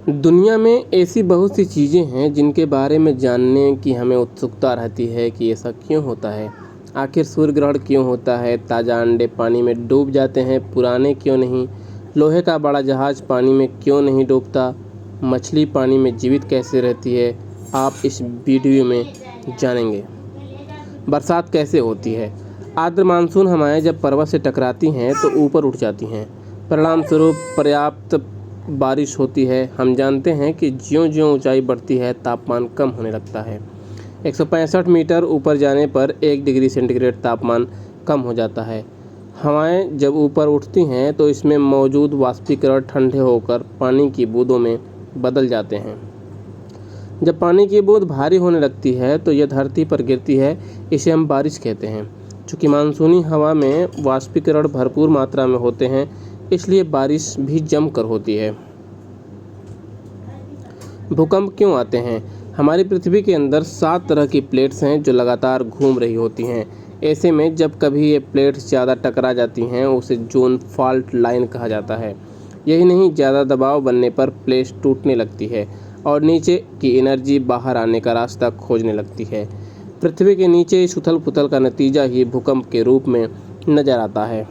दुनिया में ऐसी बहुत सी चीज़ें हैं जिनके बारे में जानने की हमें उत्सुकता रहती है कि ऐसा क्यों होता है। आखिर सूर्य ग्रहण क्यों होता है, ताज़ा अंडे पानी में डूब जाते हैं, पुराने क्यों नहीं, लोहे का बड़ा जहाज़ पानी में क्यों नहीं डूबता, मछली पानी में जीवित कैसे रहती है, आप इस वीडियो में जानेंगे। बरसात कैसे होती है। आर्द्र मानसून हवाएं जब पर्वत से टकराती हैं तो ऊपर उठ जाती हैं, परिणाम स्वरूप पर्याप्त बारिश होती है। हम जानते हैं कि ज्यों-ज्यों ऊंचाई बढ़ती है तापमान कम होने लगता है। 165 मीटर ऊपर जाने पर 1 डिग्री सेंटीग्रेड तापमान कम हो जाता है। हवाएं जब ऊपर उठती हैं तो इसमें मौजूद वाष्पीकरण ठंडे होकर पानी की बूंदों में बदल जाते हैं। जब पानी की बूंद भारी होने लगती है तो यह धरती पर गिरती है, इसे हम बारिश कहते हैं। चूँकि मानसूनी हवा में वाष्पीकरण भरपूर मात्रा में होते हैं, इसलिए बारिश भी जमकर होती है। भूकंप क्यों आते हैं। हमारी पृथ्वी के अंदर 7 तरह की प्लेट्स हैं जो लगातार घूम रही होती हैं। ऐसे में जब कभी ये प्लेट्स ज़्यादा टकरा जाती हैं उसे जोन फॉल्ट लाइन कहा जाता है। यही नहीं, ज़्यादा दबाव बनने पर प्लेट्स टूटने लगती है और नीचे की एनर्जी बाहर आने का रास्ता खोजने लगती है। पृथ्वी के नीचे इस उथल पुथल का नतीजा ही भूकंप के रूप में नजर आता है।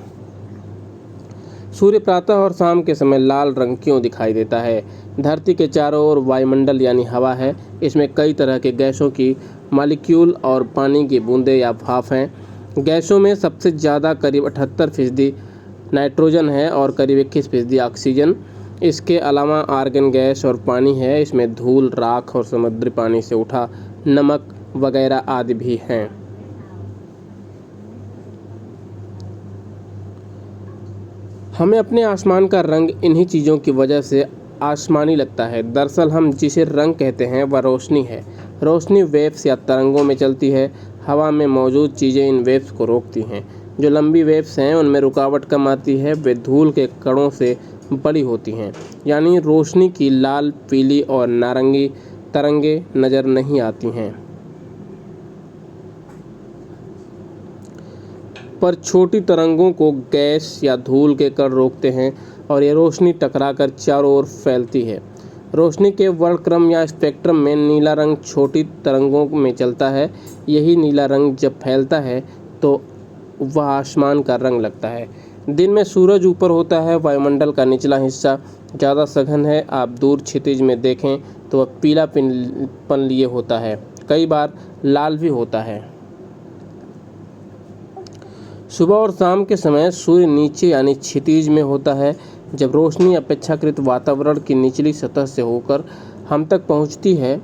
सूर्य प्रातः और शाम के समय लाल रंग क्यों दिखाई देता है। धरती के चारों ओर वायुमंडल यानी हवा है। इसमें कई तरह के गैसों की मॉलिक्यूल और पानी की बूंदें या भाप हैं। गैसों में सबसे ज़्यादा करीब 78% नाइट्रोजन है और करीब 21% ऑक्सीजन। इसके अलावा आर्गन गैस और पानी है। इसमें धूल, राख और समुद्री पानी से उठा नमक वगैरह आदि भी हैं। हमें अपने आसमान का रंग इन्हीं चीज़ों की वजह से आसमानी लगता है। दरअसल हम जिसे रंग कहते हैं वह रोशनी है। रोशनी वेव्स या तरंगों में चलती है। हवा में मौजूद चीज़ें इन वेव्स को रोकती हैं। जो लंबी वेव्स हैं उनमें रुकावट कम आती है, वे धूल के कणों से बड़ी होती हैं, यानी रोशनी की लाल, पीली और नारंगी तरंगें नज़र नहीं आती हैं। पर छोटी तरंगों को गैस या धूल के कण रोकते हैं और ये रोशनी टकराकर चारों ओर फैलती है। रोशनी के वर्णक्रम या स्पेक्ट्रम में नीला रंग छोटी तरंगों में चलता है। यही नीला रंग जब फैलता है तो वह आसमान का रंग लगता है। दिन में सूरज ऊपर होता है, वायुमंडल का निचला हिस्सा ज़्यादा सघन है। आप दूर क्षितिज में देखें तो वह पीलापन लिए होता है, कई बार लाल भी होता है। सुबह और शाम के समय सूर्य नीचे यानी क्षितिज में होता है। जब रोशनी अपेक्षाकृत वातावरण की निचली सतह से होकर हम तक पहुंचती है,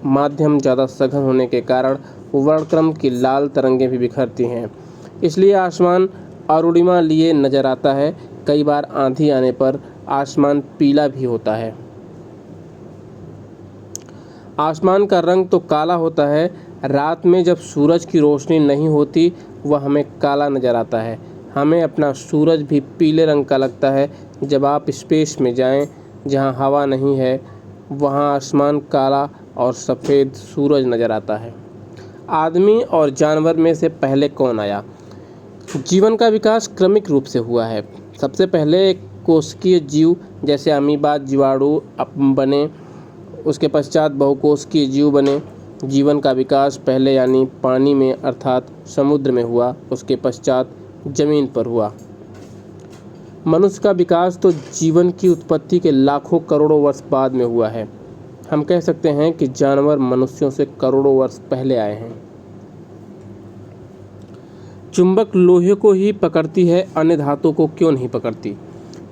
माध्यम ज़्यादा सघन होने के कारण वर्णक्रम की लाल तरंगें भी बिखरती हैं। इसलिए आसमान अरुणिमा लिए नजर आता है। कई बार आंधी आने पर आसमान पीला भी होता है। आसमान का रंग तो काला होता है। रात में जब सूरज की रोशनी नहीं होती वह हमें काला नज़र आता है। हमें अपना सूरज भी पीले रंग का लगता है। जब आप स्पेस में जाएं जहां हवा नहीं है, वहां आसमान काला और सफ़ेद सूरज नज़र आता है। आदमी और जानवर में से पहले कौन आया। जीवन का विकास क्रमिक रूप से हुआ है। सबसे पहले एक कोशिकीय जीव जैसे अमीबा, जीवाणु बने, उसके पश्चात बहुकोशिकीय जीव बने। जीवन का विकास पहले यानी पानी में अर्थात समुद्र में हुआ, उसके पश्चात जमीन पर हुआ। मनुष्य का विकास तो जीवन की उत्पत्ति के लाखों करोड़ों वर्ष बाद में हुआ है। हम कह सकते हैं कि जानवर मनुष्यों से करोड़ों वर्ष पहले आए हैं। चुंबक लोहे को ही पकड़ती है, अन्य धातु को क्यों नहीं पकड़ती।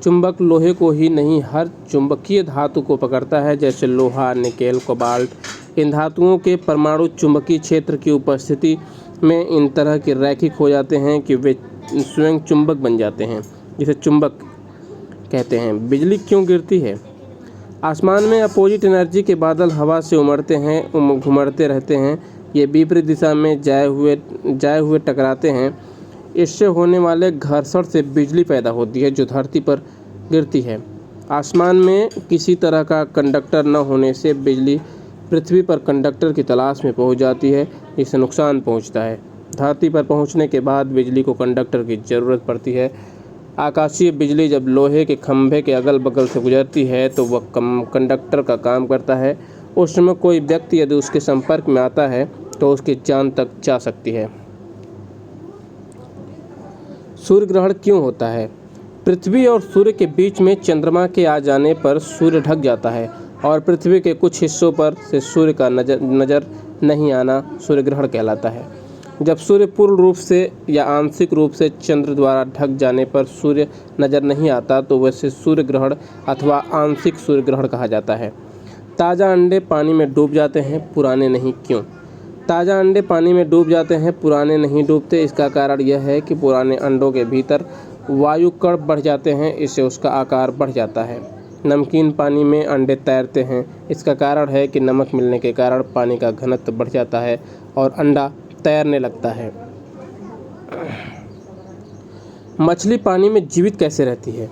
चुंबक लोहे को ही नहीं, हर चुंबकीय धातु को पकड़ता है, जैसे लोहा, निकेल, कोबाल्ट। इन धातुओं के परमाणु चुंबकीय क्षेत्र की उपस्थिति में इन तरह के रैखिक हो जाते हैं कि वे स्वयं चुंबक बन जाते हैं, जिसे चुंबक कहते हैं। बिजली क्यों गिरती है। आसमान में अपोजिट एनर्जी के बादल हवा से उमड़ते हैं, घुमड़ते रहते हैं। ये विपरीत दिशा में जाए हुए टकराते हैं। इससे होने वाले घर्षण से बिजली पैदा होती है जो धरती पर गिरती है। आसमान में किसी तरह का कंडक्टर न होने से बिजली पृथ्वी पर कंडक्टर की तलाश में पहुंच जाती है, जिससे नुकसान पहुंचता है। धरती पर पहुंचने के बाद बिजली को कंडक्टर की ज़रूरत पड़ती है। आकाशीय बिजली जब लोहे के खंभे के अगल बगल से गुजरती है तो वह कंडक्टर का काम करता है। उस समय कोई व्यक्ति यदि उसके संपर्क में आता है तो उसकी जान तक जा सकती है। सूर्य ग्रहण क्यों होता है? पृथ्वी और सूर्य के बीच में चंद्रमा के आ जाने पर सूर्य ढक जाता है और पृथ्वी के कुछ हिस्सों पर से सूर्य का नज़र नहीं आना सूर्य ग्रहण कहलाता है। जब सूर्य पूर्ण रूप से या आंशिक रूप से चंद्र द्वारा ढक जाने पर सूर्य नज़र नहीं आता तो वैसे सूर्य ग्रहण अथवा आंशिक सूर्य ग्रहण कहा जाता है। ताज़ा अंडे पानी में डूब जाते हैं, पुराने नहीं, क्यों? ताज़ा अंडे पानी में डूब जाते हैं, पुराने नहीं डूबते। इसका कारण यह है कि पुराने अंडों के भीतर वायु कण बढ़ जाते हैं, इससे उसका आकार बढ़ जाता है। नमकीन पानी में अंडे तैरते हैं, इसका कारण है कि नमक मिलने के कारण पानी का घनत्व बढ़ जाता है और अंडा तैरने लगता है। मछली पानी में जीवित कैसे रहती है?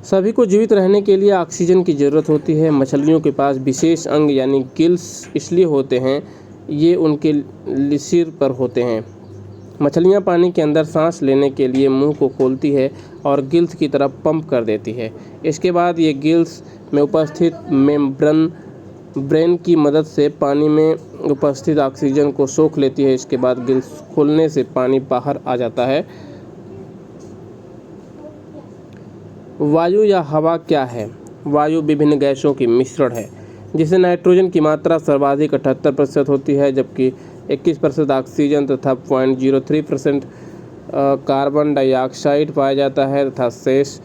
सभी को जीवित रहने के लिए ऑक्सीजन की ज़रूरत होती है। मछलियों के पास विशेष अंग यानी गिल्स इसलिए होते हैं, ये उनके सिर पर होते हैं। मछलियाँ पानी के अंदर सांस लेने के लिए मुंह को खोलती है और गिल्स की तरफ पंप कर देती है। इसके बाद ये गिल्स में उपस्थित मेम्ब्रेन की मदद से पानी में उपस्थित ऑक्सीजन को सोख लेती है। इसके बाद गिल्स खोलने से पानी बाहर आ जाता है। वायु या हवा क्या है? वायु विभिन्न गैसों की मिश्रण है, जिसमें नाइट्रोजन की मात्रा सर्वाधिक 78% होती है, जबकि 21% ऑक्सीजन तथा 0.03% कार्बन डाइऑक्साइड पाया जाता है तथा शेष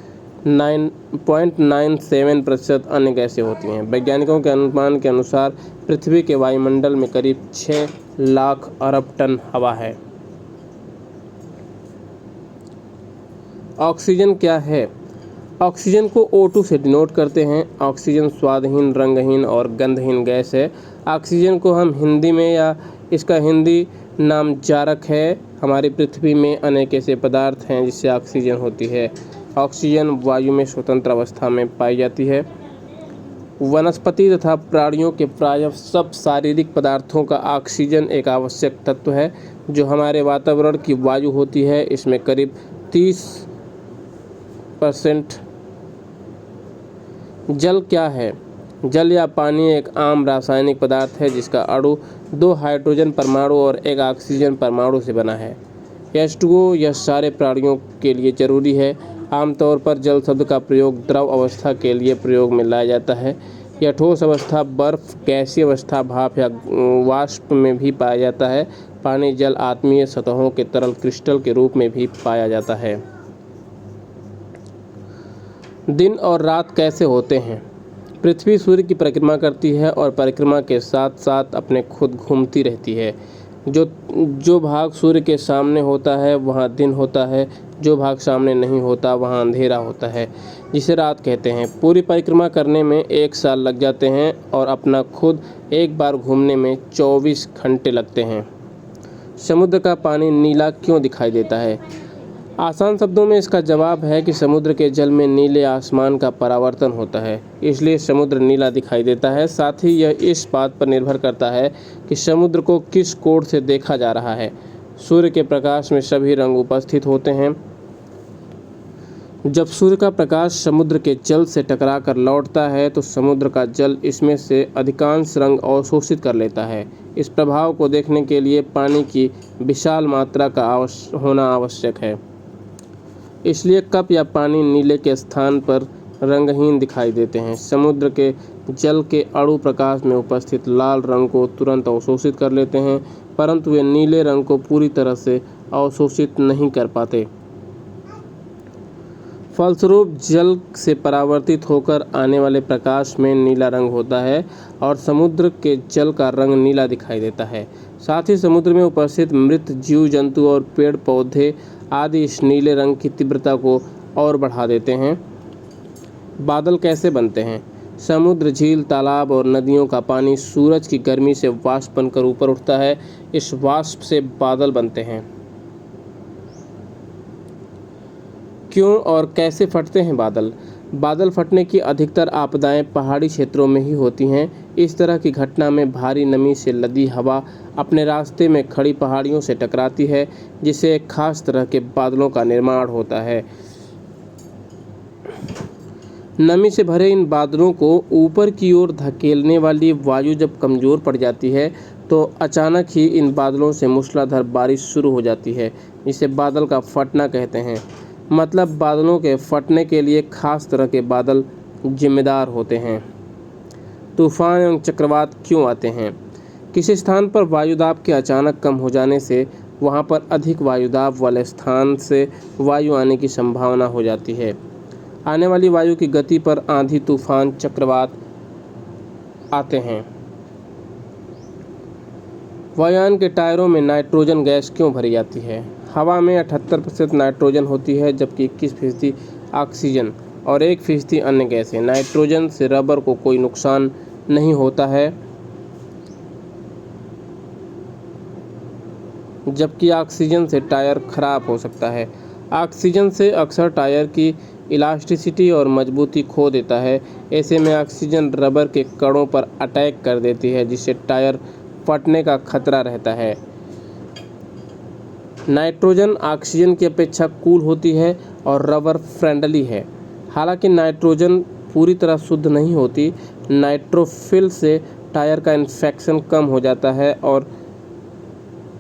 9.97% अन्य गैसें होती हैं। वैज्ञानिकों के अनुमान के अनुसार पृथ्वी के वायुमंडल में करीब 6 लाख अरब टन हवा है। ऑक्सीजन क्या है? ऑक्सीजन को O2 से डिनोट करते हैं। ऑक्सीजन स्वादहीन, रंगहीन और गंधहीन गैस है। ऑक्सीजन को हम हिंदी में या इसका हिंदी नाम जारक है। हमारी पृथ्वी में अनेक ऐसे पदार्थ हैं जिससे ऑक्सीजन होती है। ऑक्सीजन वायु में स्वतंत्र अवस्था में पाई जाती है। वनस्पति तथा प्राणियों के प्रायः सब शारीरिक पदार्थों का ऑक्सीजन एक आवश्यक तत्व है जो हमारे वातावरण की वायु होती है। इसमें करीब 30%। जल क्या है? जल या पानी एक आम रासायनिक पदार्थ है जिसका अणु 2 हाइड्रोजन परमाणु और 1 ऑक्सीजन परमाणु से बना है। H2O यह सारे प्राणियों के लिए जरूरी है। आमतौर पर जल शब्द का प्रयोग द्रव अवस्था के लिए प्रयोग में लाया जाता है। यह ठोस अवस्था, बर्फ, गैसीय अवस्था, भाप या वाष्प में भी पाया जाता है। पानी जल आत्मीय सतहों के तरल क्रिस्टल के रूप में भी पाया जाता है। दिन और रात कैसे होते हैं? पृथ्वी सूर्य की परिक्रमा करती है और परिक्रमा के साथ साथ अपने खुद घूमती रहती है। जो भाग सूर्य के सामने होता है वहाँ दिन होता है, जो भाग सामने नहीं होता वहाँ अंधेरा होता है, जिसे रात कहते हैं। पूरी परिक्रमा करने में 1 साल लग जाते हैं और अपना खुद एक बार घूमने में 24 घंटे लगते हैं। समुद्र का पानी नीला क्यों दिखाई देता है? आसान शब्दों में इसका जवाब है कि समुद्र के जल में नीले आसमान का परावर्तन होता है, इसलिए समुद्र नीला दिखाई देता है। साथ ही यह इस बात पर निर्भर करता है कि समुद्र को किस कोण से देखा जा रहा है। सूर्य के प्रकाश में सभी रंग उपस्थित होते हैं। जब सूर्य का प्रकाश समुद्र के जल से टकराकर लौटता है तो समुद्र का जल इसमें से अधिकांश रंग अवशोषित कर लेता है। इस प्रभाव को देखने के लिए पानी की विशाल मात्रा का होना आवश्यक है। इसलिए कप या पानी नीले के स्थान पर रंगहीन दिखाई देते हैं। समुद्र के जल के अणु प्रकाश में उपस्थित लाल रंग को तुरंत अवशोषित कर लेते हैं, परंतु वे नीले रंग को पूरी तरह से अवशोषित नहीं कर पाते। फलस्वरूप जल से परावर्तित होकर आने वाले प्रकाश में नीला रंग होता है और समुद्र के जल का रंग नीला दिखाई देता है। साथ ही समुद्र में उपस्थित मृत जीव जंतु और पेड़ पौधे आदि इस नीले रंग की तीव्रता को और बढ़ा देते हैं। बादल कैसे बनते हैं? समुद्र, झील, तालाब और नदियों का पानी सूरज की गर्मी से वाष्प बनकर ऊपर उठता है। इस वाष्प से बादल बनते हैं। क्यों और कैसे फटते हैं बादल? बादल फटने की अधिकतर आपदाएं पहाड़ी क्षेत्रों में ही होती हैं। इस तरह की घटना में भारी नमी से लदी हवा अपने रास्ते में खड़ी पहाड़ियों से टकराती है, जिससे एक खास तरह के बादलों का निर्माण होता है। नमी से भरे इन बादलों को ऊपर की ओर धकेलने वाली वायु जब कमज़ोर पड़ जाती है तो अचानक ही इन बादलों से मूसलाधार बारिश शुरू हो जाती है। इसे बादल का फटना कहते हैं। मतलब बादलों के फटने के लिए खास तरह के बादल जिम्मेदार होते हैं। तूफान एवं चक्रवात क्यों आते हैं? किसी स्थान पर वायुदाब के अचानक कम हो जाने से वहाँ पर अधिक वायुदाब वाले स्थान से वायु आने की संभावना हो जाती है। आने वाली वायु की गति पर आंधी, तूफान, चक्रवात आते हैं। वायुयान के टायरों में नाइट्रोजन गैस क्यों भरी जाती है? हवा में 78% नाइट्रोजन होती है, जबकि 21% ऑक्सीजन और 1% अन्य गैसें। नाइट्रोजन से रबर को कोई नुकसान नहीं होता है, जबकि ऑक्सीजन से टायर खराब हो सकता है। ऑक्सीजन से अक्सर टायर की इलास्टिसिटी और मजबूती खो देता है। ऐसे में ऑक्सीजन रबर के कणों पर अटैक कर देती है, जिससे टायर फटने का खतरा रहता है। नाइट्रोजन ऑक्सीजन की अपेक्षा कूल होती है और रबर फ्रेंडली है। हालांकि नाइट्रोजन पूरी तरह शुद्ध नहीं होती। नाइट्रोफिल से टायर का इन्फेक्शन कम हो जाता है और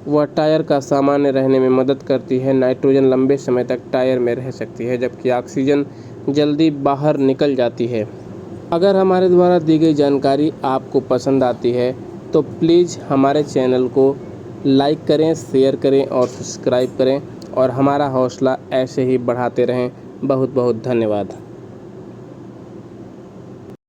वह टायर का सामान्य रहने में मदद करती है। नाइट्रोजन लंबे समय तक टायर में रह सकती है, जबकि ऑक्सीजन जल्दी बाहर निकल जाती है। अगर हमारे द्वारा दी गई जानकारी आपको पसंद आती है तो प्लीज़ हमारे चैनल को लाइक करें, शेयर करें और सब्सक्राइब करें और हमारा हौसला ऐसे ही बढ़ाते रहें। बहुत बहुत धन्यवाद।